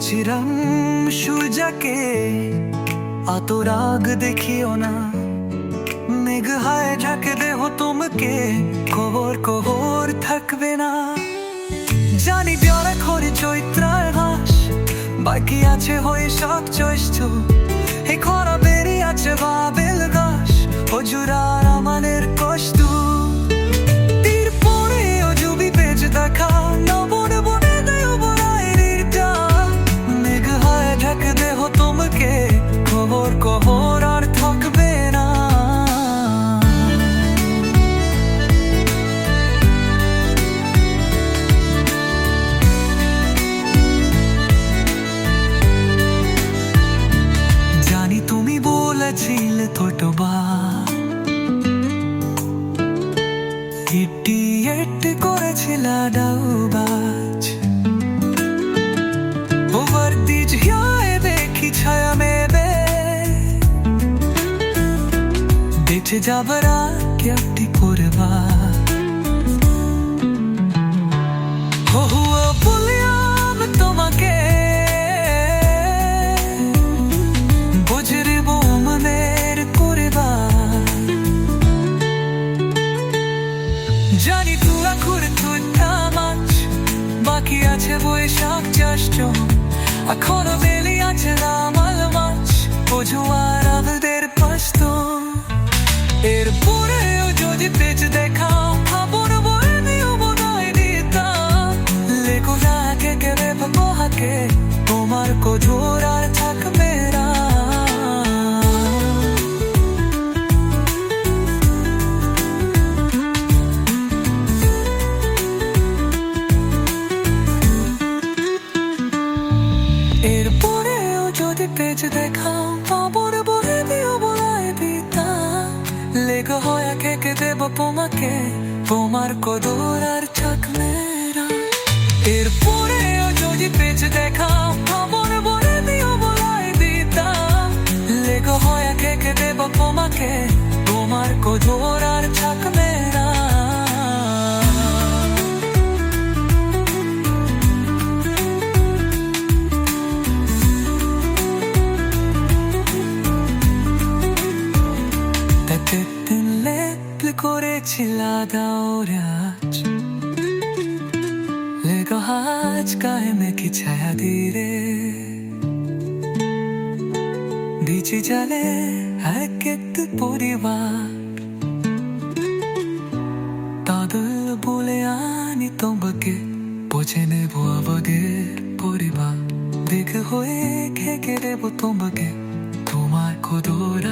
বলেছিলাম সূর্যকে এত রাগ দেখিও না, মেঘ হায় ঢাকে দেহ তোমাকে, খবর খবর থাকবে না। জানি পেয়ারা খরে চৈত্রার ঘাস বাকি আছে হয়ে সব জ্যৈষ্ঠ, এই খরা বেরিয়ে আছে বাবেল গাছ হজুরার আমাদের কষ্ট। তীর পরে ও জুবি পেজ দেখা নবন বনে দেয় বরাইয়ের ডাক, মেঘ হায় ঢাকে দেহ তোমাকে, খবর খবর আর থাকবে না। জানি তুমি বলেছিলে ছোটবার ইটি এটি করেছিল ডাউবাজ, ওভার দিজ হিয়ায় দেখি ছায়া মেবে বেঁচে যাবার একটি পরিবার। হুয়া বলিয়াম তোমাকে বুঝরিব মনের পরিবার। জানি তুলা ঘুরে তুইটা মাছ বাকি আছে বৈশাখ জ্যৈষ্ঠ, এখনো বেলি আছে রামাল মাছ বোঝুয়ার আমাদের পাস্ত। এরপরেও যদি পেজ দেখাও খবর বলে দিও বোধহয় দিতাম, লেখো না কে কে রে বাবাকে, তোমার কঠোর আর থাকবে না। এরপরেও যদি পেজ দেখাও খবর বলে দিও বলায় দিতাম, লেখা হয় খেকে দেব তোমাকে, তোমার কদর আর থাকবে না। এরপরেও যদি পেজ দেখাও খবর বলে দিও বলায় দিতাম, লেখা হয় খেকে দেব তোমাকে, তোমার কদর আর থাকবে না। করেছিল দাওরাজ লেগো হাজ গায়ে মেখে ছায়া ধীরে বিচে জালে এক একটি পরিবার। তাদের বলে আনি তোমাকে বুঝে নেব আমাদের পরিবার, দেখে হয়ে খেকে দেব তোমাকে, তোমার কদর